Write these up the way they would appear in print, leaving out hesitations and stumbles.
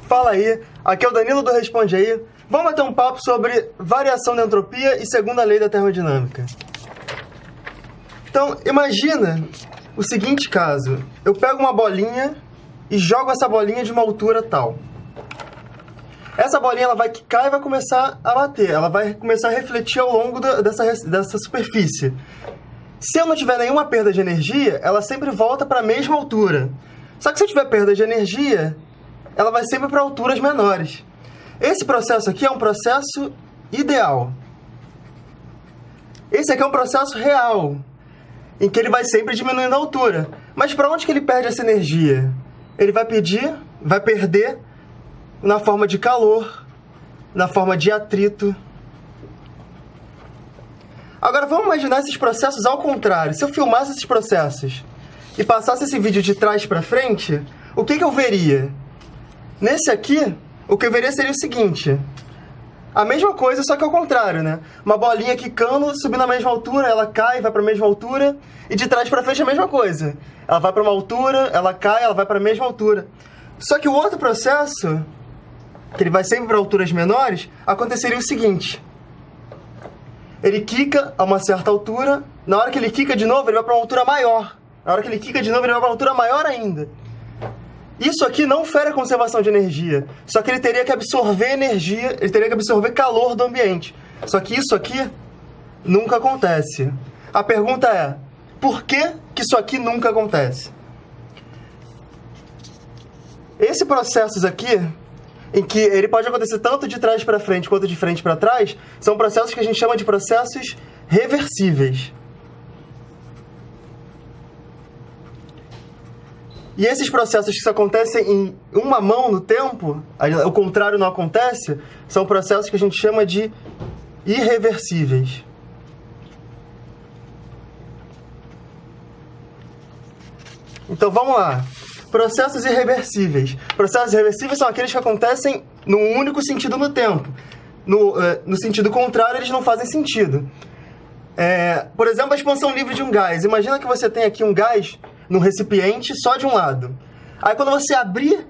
Fala aí, aqui é o Danilo do Responde Aí. Vamos bater um papo sobre variação da entropia e segunda lei da termodinâmica. Então, imagina o seguinte caso. Eu pego uma bolinha e jogo essa bolinha de uma altura tal. Essa bolinha ela vai quicar e vai começar a bater. Ela vai começar a refletir ao longo dessa superfície. Se eu não tiver nenhuma perda de energia, ela sempre volta para a mesma altura. Só que se eu tiver perda de energia, ela vai sempre para alturas menores. Esse processo aqui é um processo ideal. Esse aqui é um processo real, em que ele vai sempre diminuindo a altura. Mas para onde que ele perde essa energia? Ele vai perder na forma de calor, na forma de atrito. Agora vamos imaginar esses processos ao contrário. Se eu filmasse esses processos e passasse esse vídeo de trás para frente, o que eu veria? Nesse aqui, o que eu veria seria o seguinte. A mesma coisa, só que ao contrário, né? Uma bolinha quicando, subindo na mesma altura, ela cai, vai para a mesma altura. E de trás para frente é a mesma coisa. Ela vai para uma altura, ela cai, ela vai para a mesma altura. Só que o outro processo, que ele vai sempre para alturas menores, aconteceria o seguinte. Ele quica a uma certa altura, na hora que ele quica de novo, ele vai para uma altura maior. Na hora que ele quica de novo, ele vai para uma altura maior ainda. Isso aqui não fere a conservação de energia, só que ele teria que absorver energia, ele teria que absorver calor do ambiente. Só que isso aqui nunca acontece. A pergunta é, por que isso aqui nunca acontece? Esses processos aqui, em que ele pode acontecer tanto de trás para frente quanto de frente para trás, são processos que a gente chama de processos reversíveis. E esses processos que acontecem em uma mão no tempo, o contrário não acontece, são processos que a gente chama de irreversíveis. Então vamos lá. Processos irreversíveis. Processos irreversíveis são aqueles que acontecem num único sentido no tempo. No sentido contrário, eles não fazem sentido. Por exemplo, a expansão livre de um gás. Imagina que você tem aqui um gás num recipiente só de um lado. Aí quando você abrir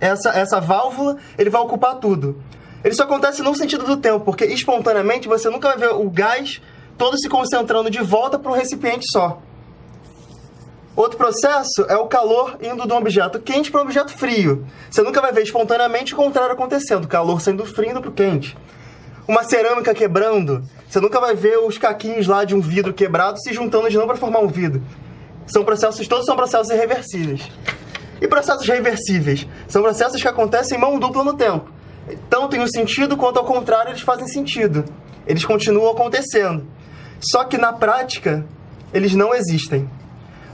essa válvula, ele vai ocupar tudo. Ele só acontece no sentido do tempo, porque espontaneamente você nunca vai ver o gás todo se concentrando de volta para um recipiente só. Outro processo é o calor indo de um objeto quente para um objeto frio. Você nunca vai ver espontaneamente o contrário acontecendo, o calor saindo do frio indo para o quente. Uma cerâmica quebrando, você nunca vai ver os caquinhos lá de um vidro quebrado se juntando de novo para formar um vidro. Todos são processos irreversíveis. E processos reversíveis? São processos que acontecem em mão dupla no tempo. Tanto em um sentido quanto ao contrário eles fazem sentido. Eles continuam acontecendo. Só que na prática, eles não existem.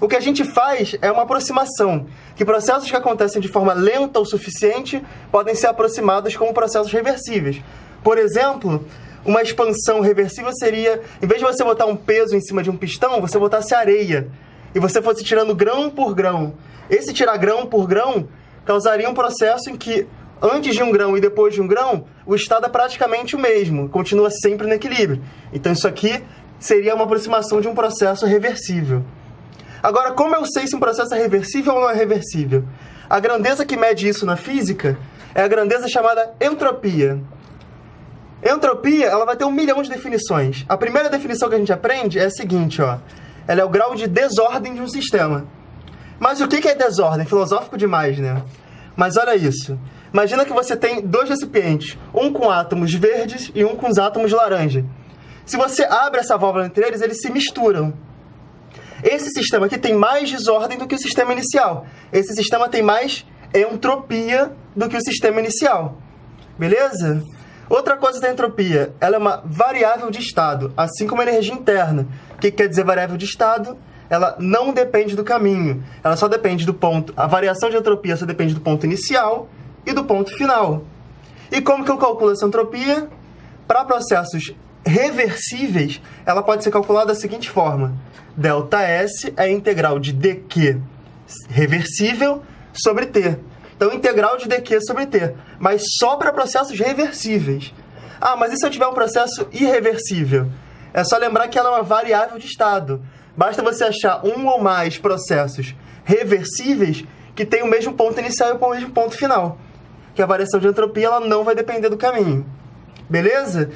O que a gente faz é uma aproximação, que processos que acontecem de forma lenta o suficiente podem ser aproximados como processos reversíveis. Por exemplo, uma expansão reversível seria, em vez de você botar um peso em cima de um pistão, você botasse areia, e você fosse tirando grão por grão. Esse tirar grão por grão causaria um processo em que, antes de um grão e depois de um grão, o estado é praticamente o mesmo, continua sempre no equilíbrio. Então isso aqui seria uma aproximação de um processo reversível. Agora, como eu sei se um processo é reversível ou não é reversível? A grandeza que mede isso na física é a grandeza chamada entropia. Entropia, ela vai ter 1 milhão de definições. A primeira definição que a gente aprende é a seguinte, ó. Ela é o grau de desordem de um sistema. Mas o que é desordem? Filosófico demais, né? Mas olha isso. Imagina que você tem 2 recipientes, um com átomos verdes e um com os átomos laranja. Se você abre essa válvula entre eles, eles se misturam. Esse sistema aqui tem mais desordem do que o sistema inicial. Esse sistema tem mais entropia do que o sistema inicial. Beleza? Outra coisa da entropia, ela é uma variável de estado, assim como a energia interna. O que quer dizer variável de estado? Ela não depende do caminho, ela só depende do ponto. A variação de entropia só depende do ponto inicial e do ponto final. E como que eu calculo essa entropia? Para processos reversíveis, ela pode ser calculada da seguinte forma. ΔS é a integral de dq reversível sobre t. Então, integral de dq sobre t. Mas só para processos reversíveis. Ah, mas e se eu tiver um processo irreversível? É só lembrar que ela é uma variável de estado. Basta você achar um ou mais processos reversíveis que têm o mesmo ponto inicial e o mesmo ponto final. que a variação de entropia ela não vai depender do caminho. Beleza?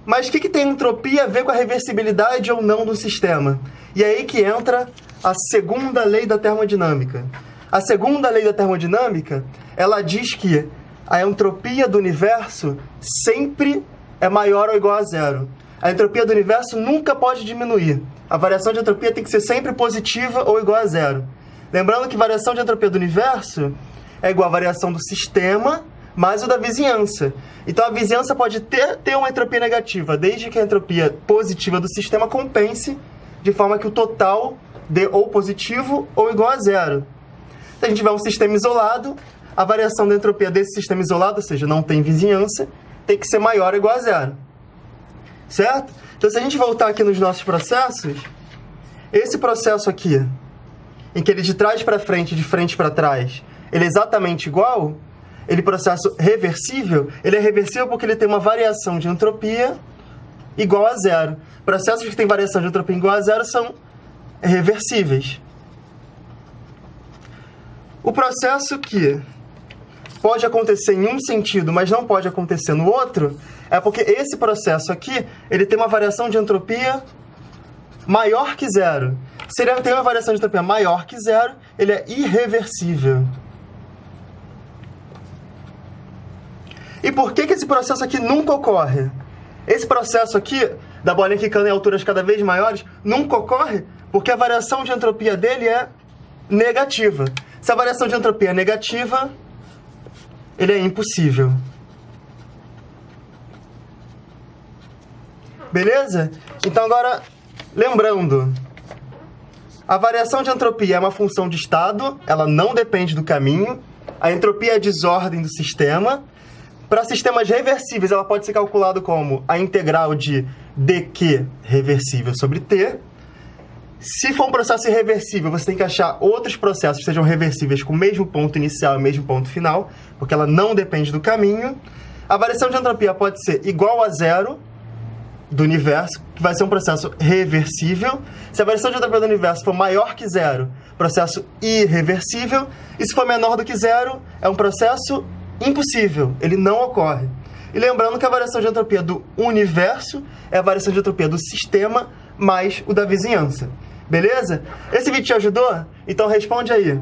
Mas o que tem entropia a ver com a reversibilidade ou não do sistema? E é aí que entra a segunda lei da termodinâmica. A segunda lei da termodinâmica, ela diz que a entropia do universo sempre é maior ou igual a zero. A entropia do universo nunca pode diminuir. A variação de entropia tem que ser sempre positiva ou igual a zero. Lembrando que variação de entropia do universo é igual a variação do sistema mais o da vizinhança. Então a vizinhança pode ter uma entropia negativa, desde que a entropia positiva do sistema compense, de forma que o total dê ou positivo ou igual a zero. Se a gente tiver um sistema isolado, a variação da entropia desse sistema isolado, ou seja, não tem vizinhança, tem que ser maior ou igual a zero. Certo? Então se a gente voltar aqui nos nossos processos, esse processo aqui, em que ele de trás para frente, de frente para trás, ele é exatamente igual, ele é processo reversível, ele é reversível porque ele tem uma variação de entropia igual a zero. Processos que têm variação de entropia igual a zero são reversíveis. O processo que pode acontecer em um sentido, mas não pode acontecer no outro, é porque esse processo aqui, ele tem uma variação de entropia maior que zero. Se ele tem uma variação de entropia maior que zero, ele é irreversível. E por que esse processo aqui nunca ocorre? Esse processo aqui, da bolinha quicando em alturas cada vez maiores, nunca ocorre porque a variação de entropia dele é negativa. Se a variação de entropia é negativa, ele é impossível. Beleza? Então agora, lembrando, a variação de entropia é uma função de estado, ela não depende do caminho, a entropia é a desordem do sistema. Para sistemas reversíveis, ela pode ser calculada como a integral de dq reversível sobre t. Se for um processo irreversível, você tem que achar outros processos que sejam reversíveis com o mesmo ponto inicial e o mesmo ponto final, porque ela não depende do caminho. A variação de entropia pode ser igual a zero do universo, que vai ser um processo reversível. Se a variação de entropia do universo for maior que zero, processo irreversível. E se for menor do que zero, é um processo impossível, ele não ocorre. E lembrando que a variação de entropia do universo é a variação de entropia do sistema mais o da vizinhança. Beleza? Esse vídeo te ajudou? Então responde aí.